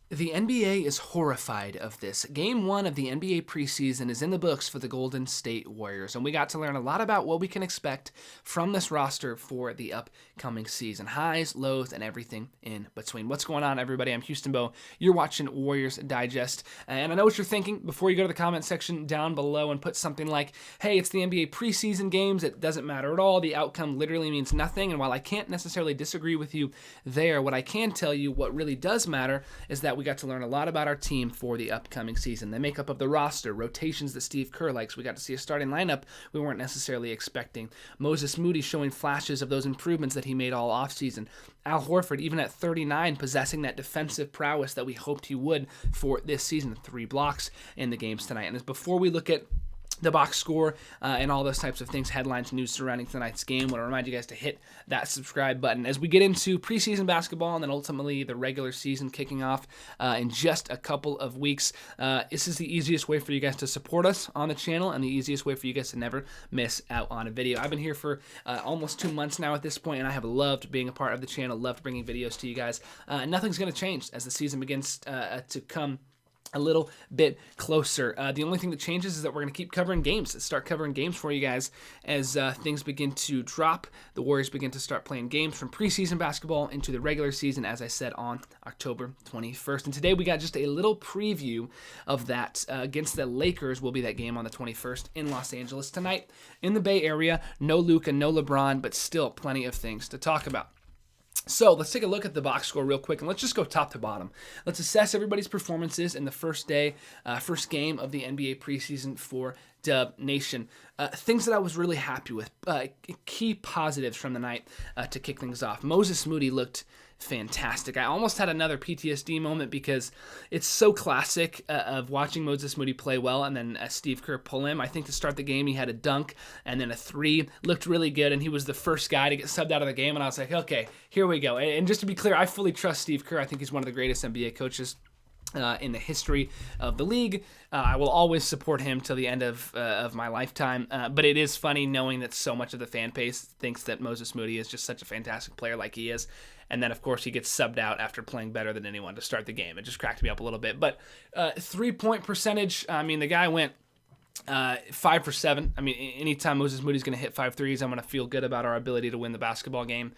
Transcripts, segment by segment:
The NBA is horrified of this. Game 1 of the NBA preseason is in the books for the Golden State Warriors, and we got to learn a lot about what we can expect from this roster for the upcoming season. Highs, lows, and everything in between. What's going on, everybody? I'm Houston Bo. You're watching Warriors Digest, and I know what you're thinking. Before you go to the comment section down below and put something like, hey, it's the NBA preseason games, it doesn't matter at all, the outcome literally means nothing, and while I can't necessarily disagree with you there, what I can tell you, what really does matter, is that we got to learn a lot about our team for the upcoming season. The makeup of the roster, rotations that Steve Kerr likes. We got to see a starting lineup we weren't necessarily expecting. Moses Moody showing flashes of those improvements that he made all offseason. Al Horford, even at 39, possessing that defensive prowess that we hoped he would for this season. 3 blocks in the games tonight. And as before we look at the box score and all those types of things, headlines, news surrounding tonight's game, I want to remind you guys to hit that subscribe button as we get into preseason basketball and then ultimately the regular season kicking off in just a couple of weeks. This is the easiest way for you guys to support us on the channel and the easiest way for you guys to never miss out on a video. I've been here for almost 2 months now at this point, and I have loved being a part of the channel, loved bringing videos to you guys. Nothing's going to change as the season begins to come a little bit closer. The only thing that changes is that we're going to keep covering games, start covering games for you guys as things begin to drop. The Warriors begin to start playing games from preseason basketball into the regular season, as I said, on October 21st. And today we got just a little preview of that against the Lakers. Will be that game on the 21st in Los Angeles. Tonight in the Bay Area, no Luka, no LeBron, but still plenty of things to talk about. So let's take a look at the box score real quick, and let's just go top to bottom. Let's assess everybody's performances in the first game of the NBA preseason for Dub Nation. Things that I was really happy with, key positives from the night to kick things off. Moses Moody looked fantastic. I almost had another PTSD moment because it's so classic of watching Moses Moody play well and then Steve Kerr pull him. I think to start the game he had a dunk and then a 3, looked really good, and he was the first guy to get subbed out of the game, and I was like, okay, here we go. And just to be clear, I fully trust Steve Kerr. I think he's one of the greatest NBA coaches in the history of the league. I will always support him till the end of my lifetime, but it is funny knowing that so much of the fan base thinks that Moses Moody is just such a fantastic player like he is, and then of course he gets subbed out after playing better than anyone to start the game. It just cracked me up a little bit. But 3-point percentage, I mean, the guy went 5 for 7. I mean, anytime Moses Moody's going to hit 5 threes, I'm going to feel good about our ability to win the basketball game.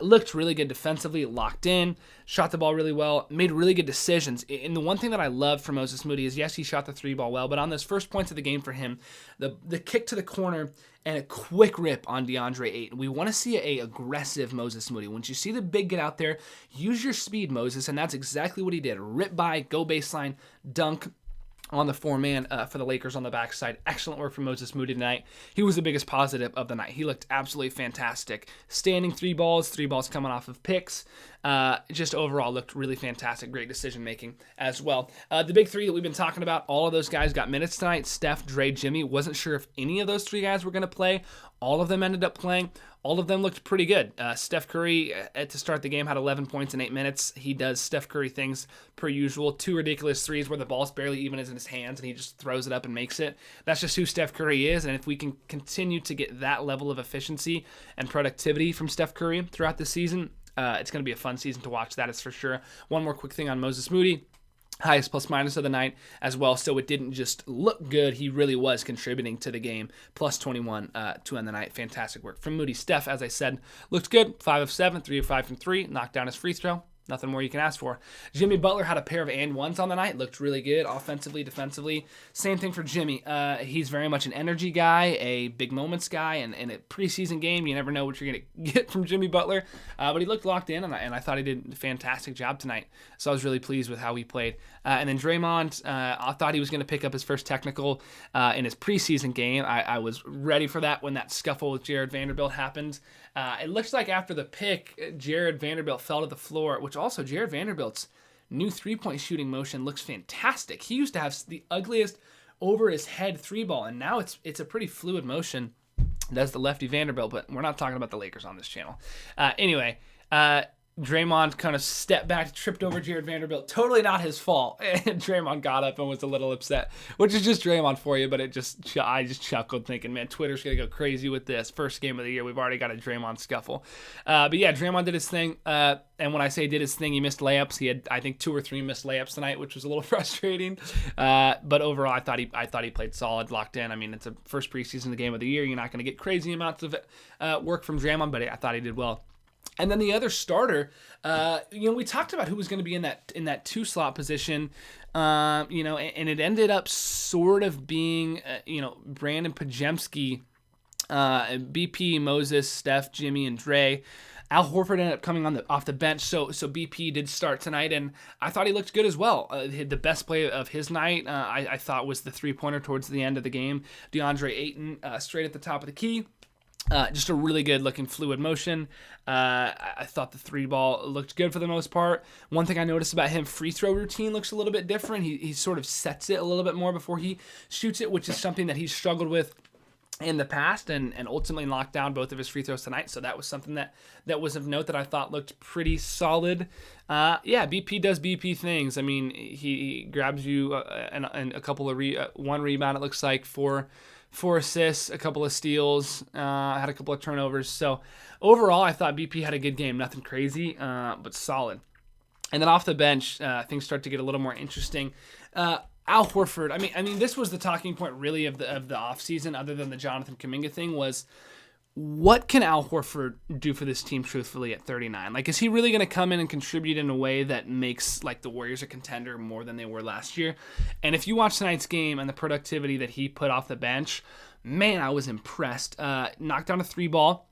Looked really good defensively, locked in, shot the ball really well, made really good decisions. And the one thing that I loved from Moses Moody is, yes, he shot the 3 ball well, but on those first points of the game for him, the kick to the corner and a quick rip on DeAndre Ayton. We want to see a aggressive Moses Moody. Once you see the big get out there, use your speed, Moses, and that's exactly what he did. Rip by, go baseline, dunk on the 4-man for the Lakers on the backside. Excellent work from Moses Moody tonight. He was the biggest positive of the night. He looked absolutely fantastic. Standing 3 balls coming off of picks. Just overall looked really fantastic. Great decision making as well. The big 3 that we've been talking about, all of those guys got minutes tonight. Steph, Dre, Jimmy. Wasn't sure if any of those 3 guys were going to play. All of them ended up playing. All of them looked pretty good. Steph Curry, to start the game, had 11 points in 8 minutes. He does Steph Curry things per usual. 2 ridiculous threes where the ball's barely even is in his hands, and he just throws it up and makes it. That's just who Steph Curry is, and if we can continue to get that level of efficiency and productivity from Steph Curry throughout the season, it's going to be a fun season to watch, that is for sure. One more quick thing on Moses Moody. Highest plus minus of the night as well, so it didn't just look good, he really was contributing to the game. Plus 21 to end the night. Fantastic work from Moody. Steph, as I said, looked good. 5 of 7, 3 of 5 from 3, knocked down his free throw. Nothing more you can ask for. Jimmy Butler had a pair of and ones on the night. Looked really good offensively, defensively. Same thing for Jimmy. He's very much an energy guy, a big moments guy, and in a preseason game, you never know what you're going to get from Jimmy Butler. But he looked locked in, and I thought he did a fantastic job tonight. So I was really pleased with how he played. And then Draymond, I thought he was going to pick up his first technical in his preseason game. I was ready for that when that scuffle with Jared Vanderbilt happened. It looks like after the pick, Jared Vanderbilt fell to the floor, which also Jared Vanderbilt's new 3-point shooting motion looks fantastic. He used to have the ugliest over his head 3 ball, and now it's a pretty fluid motion. That's the lefty Vanderbilt, but we're not talking about the Lakers on this channel. Anyway, Draymond kind of stepped back, tripped over Jared Vanderbilt. Totally not his fault. And Draymond got up and was a little upset, which is just Draymond for you. But I just chuckled thinking, man, Twitter's going to go crazy with this. First game of the year, we've already got a Draymond scuffle. But yeah, Draymond did his thing. And when I say did his thing, he missed layups. He had, I think, 2 or 3 missed layups tonight, which was a little frustrating. But overall, I thought he played solid, locked in. I mean, it's a first preseason game of the year. You're not going to get crazy amounts of work from Draymond, but I thought he did well. And then the other starter, we talked about who was going to be in that 2 slot position, and it ended up sort of being, Brandin Podziemski, BP, Moses, Steph, Jimmy, and Dre. Al Horford ended up coming off the bench, so BP did start tonight, and I thought he looked good as well. The best play of his night, I thought, was the 3-pointer towards the end of the game. DeAndre Ayton, straight at the top of the key. Just a really good looking fluid motion. I thought the 3-ball looked good for the most part. One thing I noticed about him, free throw routine looks a little bit different. He sort of sets it a little bit more before he shoots it, which is something that he's struggled with in the past and ultimately knocked down both of his free throws tonight. So that was something that was of note that I thought looked pretty solid. BP does BP things. I mean, he grabs you and a couple of one rebound, it looks like, 4 assists, a couple of steals, had a couple of turnovers. So overall, I thought BP had a good game. Nothing crazy, but solid. And then off the bench, things start to get a little more interesting. Al Horford, I mean, this was the talking point really of the offseason, other than the Jonathan Kuminga thing, was what can Al Horford do for this team truthfully at 39? Like, is he really going to come in and contribute in a way that makes like the Warriors a contender more than they were last year? And if you watch tonight's game and the productivity that he put off the bench, man, I was impressed. Knocked down a 3-ball.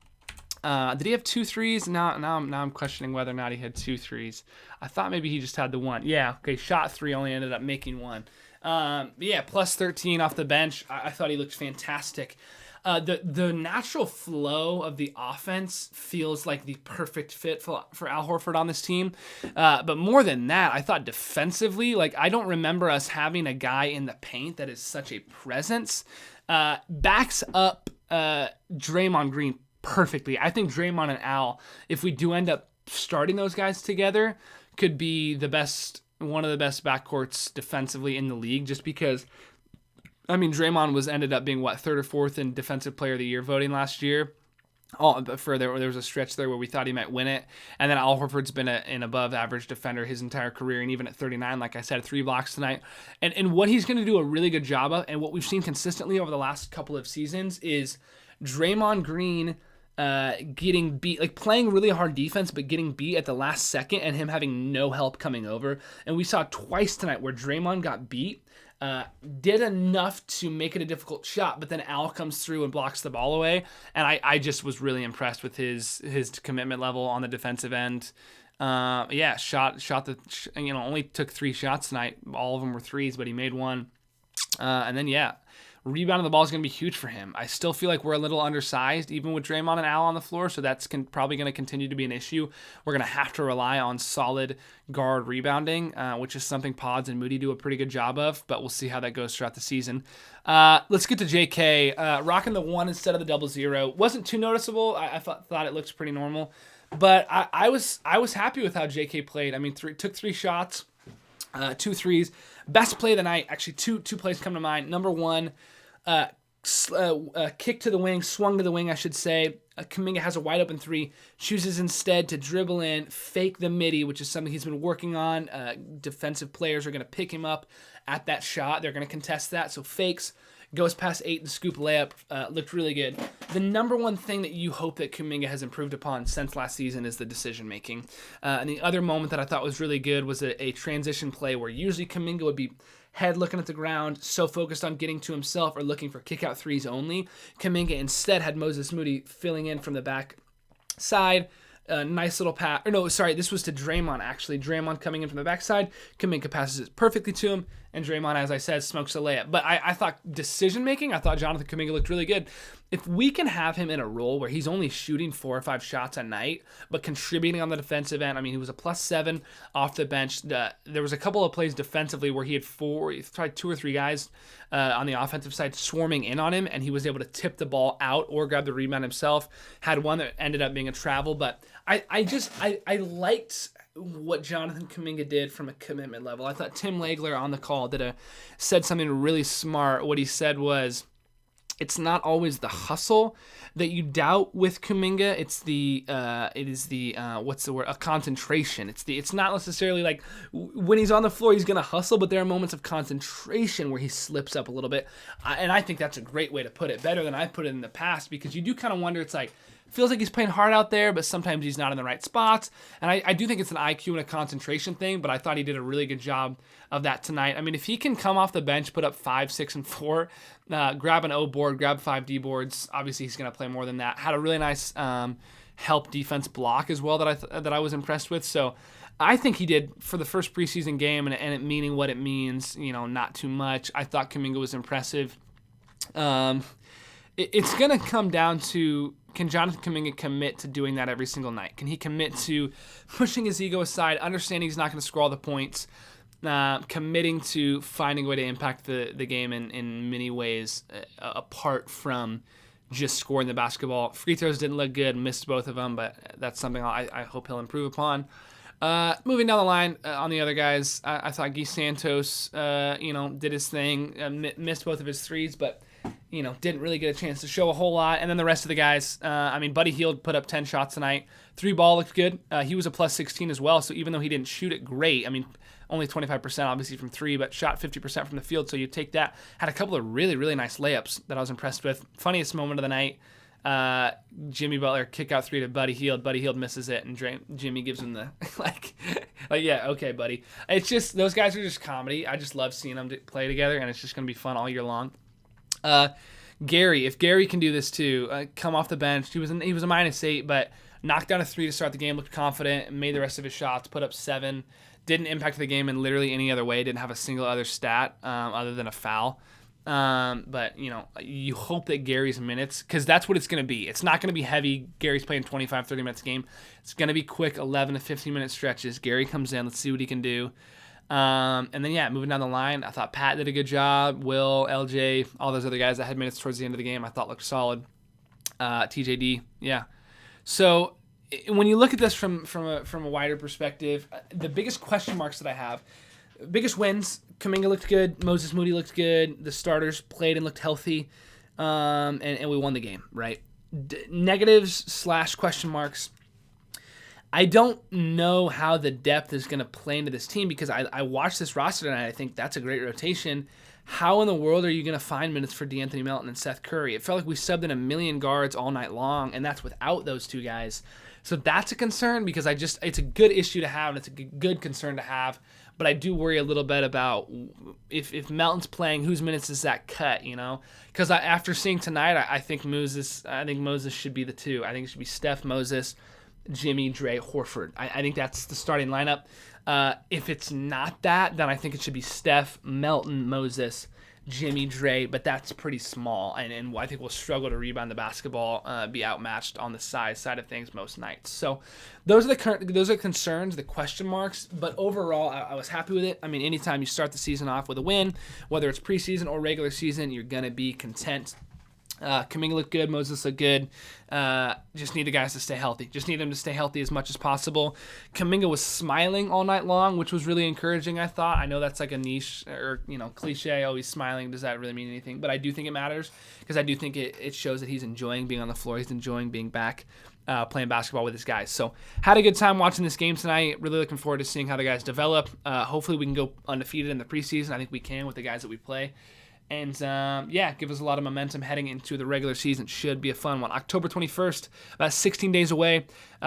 Did he have 2 threes? Now I'm questioning whether or not he had 2 threes. I thought maybe he just had the 1. Yeah, okay, shot 3, only ended up making 1. Plus 13 off the bench. I thought he looked fantastic. The natural flow of the offense feels like the perfect fit for Al Horford on this team. But more than that, I thought defensively, like, I don't remember us having a guy in the paint that is such a presence. Backs up Draymond Green perfectly. I think Draymond and Al, if we do end up starting those guys together, could be one of the best backcourts defensively in the league, just because, I mean, Draymond ended up being 3rd or 4th in Defensive Player of the Year voting last year. But there was a stretch there where we thought he might win it. And then Al Horford's been an above average defender his entire career. And even at 39, like I said, 3 blocks tonight. And what he's going to do a really good job of, and what we've seen consistently over the last couple of seasons, is Draymond Green getting beat, like playing really hard defense, but getting beat at the last second and him having no help coming over. And we saw twice tonight where Draymond got beat, did enough to make it a difficult shot, but then Al comes through and blocks the ball away. And I just was really impressed with his commitment level on the defensive end. Only took 3 shots tonight. All of them were 3s, but he made 1. And then, rebound of the ball is going to be huge for him. I still feel like we're a little undersized, even with Draymond and Al on the floor, so that's probably going to continue to be an issue. We're going to have to rely on solid guard rebounding, which is something Pods and Moody do a pretty good job of, but we'll see how that goes throughout the season. Let's get to JK. Rocking the 1 instead of the 00. Wasn't too noticeable. I thought it looks pretty normal, but I was happy with how JK played. I mean, took 3 shots, 2 threes. Best play of the night, actually two plays come to mind. Number 1, kick to the wing, swung to the wing, I should say. Kuminga has a wide open 3, chooses instead to dribble in, fake the midi, which is something he's been working on. Defensive players are going to pick him up at that shot. They're going to contest that, so fakes, goes past 8 and scoop layup. Looked really good. The number one thing that you hope that Kuminga has improved upon since last season is the decision making. And the other moment that I thought was really good was a transition play where usually Kuminga would be head looking at the ground, so focused on getting to himself or looking for kick-out 3s only. Kuminga instead had Moses Moody filling in from the back side. Nice little pass. This was to Draymond, actually. Draymond coming in from the backside. Kuminga passes it perfectly to him, and Draymond, as I said, smokes a layup. But I thought decision-making, I thought Jonathan Kuminga looked really good. if we can have him in a role where he's only shooting 4 or 5 shots a night, but contributing on the defensive end. I mean, he was a +7 off the bench. There was a couple of plays defensively where he tried 2 or 3 guys on the offensive side swarming in on him, and he was able to tip the ball out or grab the rebound himself. Had one that ended up being a travel, but I liked what Jonathan Kuminga did from a commitment level. I thought Tim Legler on the call said something really smart. What he said was, it's not always the hustle that you doubt with Kuminga. It is the what's the word? A concentration. It's not necessarily like when he's on the floor he's gonna hustle, but there are moments of concentration where he slips up a little bit. And I think that's a great way to put it, better than I put it in the past, because you do kind of wonder. It's like, feels like he's playing hard out there, but sometimes he's not in the right spots. And I do think it's an IQ and a concentration thing, but I thought he did a really good job of that tonight. I mean, if he can come off the bench, put up 5, 6, and 4, grab an O board, grab 5 D boards, obviously he's going to play more than that. Had a really nice help defense block as well that I was impressed with. So I think he did, for the first preseason game, and it meaning what it means, not too much. I thought Kuminga was impressive. It's going to come down to, can Jonathan Kuminga commit to doing that every single night? Can he commit to pushing his ego aside, understanding he's not going to score all the points, committing to finding a way to impact the game in many ways, apart from just scoring the basketball? Free throws didn't look good, missed both of them, but that's something I hope he'll improve upon. Moving down the line on the other guys, I thought Guy Santos, did his thing, missed both of his threes, but didn't really get a chance to show a whole lot. And then the rest of the guys, Buddy Hield put up 10 shots tonight. 3 ball looked good. He was a +16 as well, so even though he didn't shoot it great, only 25% obviously from 3, but shot 50% from the field, so you take that. Had a couple of really, really nice layups that I was impressed with. Funniest moment of the night, Jimmy Butler kick out 3 to Buddy Hield. Buddy Hield misses it, and Jimmy gives him the, yeah, okay, buddy. It's just, those guys are just comedy. I just love seeing them play together, and it's just going to be fun all year long. Gary, if Gary can do this too, come off the bench. He was a -8, but knocked down a 3 to start the game, looked confident, made the rest of his shots, put up 7, didn't impact the game in literally any other way, didn't have a single other stat other than a foul. But you hope that Gary's minutes, because that's what it's going to be. It's not going to be heavy. Gary's playing 25, 30 minutes a game. It's going to be quick 11 to 15 minute stretches. Gary comes in, let's see what he can do. And then, moving down the line, I thought Pat did a good job. Will, LJ, all those other guys that had minutes towards the end of the game, I thought looked solid. TJD, yeah. So when you look at this from a wider perspective, the biggest question marks that I have, biggest wins, Kuminga looked good, Moses Moody looked good, the starters played and looked healthy, and we won the game, right? Negatives / question marks, I don't know how the depth is going to play into this team, because I watched this roster tonight. I think that's a great rotation. How in the world are you going to find minutes for DeAnthony Melton and Seth Curry? It felt like we subbed in a million guards all night long, and that's without those 2 guys. So that's a concern, because it's a good issue to have, and it's a good concern to have. But I do worry a little bit about if Melton's playing, whose minutes does that cut? Because after seeing tonight, I think Moses should be the 2. I think it should be Steph, Moses, Jimmy, Dre, Horford. I think that's the starting lineup. If it's not that, then I think it should be Steph, Melton, Moses, Jimmy, Dre, but that's pretty small, and I think we'll struggle to rebound the basketball, be outmatched on the size side of things most nights. So those are the concerns, the question marks, but overall, I was happy with it. Anytime you start the season off with a win, whether it's preseason or regular season, you're going to be content. Kuminga looked good. Moses looked good. Just need the guys to stay healthy. Just need them to stay healthy as much as possible. Kuminga was smiling all night long, which was really encouraging, I thought. I know that's like a niche or cliche. Oh, he's smiling. Does that really mean anything? But I do think it matters, because I do think it shows that he's enjoying being on the floor. He's enjoying being back playing basketball with his guys. So had a good time watching this game tonight. Really looking forward to seeing how the guys develop. Hopefully we can go undefeated in the preseason. I think we can with the guys that we play. And, give us a lot of momentum heading into the regular season. Should be a fun one. October 21st, about 16 days away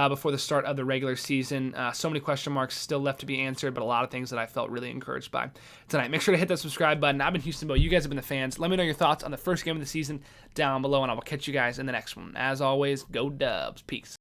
before the start of the regular season. So many question marks still left to be answered, but a lot of things that I felt really encouraged by tonight. Make sure to hit that subscribe button. I've been Houston Bo. You guys have been the fans. Let me know your thoughts on the first game of the season down below, and I will catch you guys in the next one. As always, go Dubs. Peace.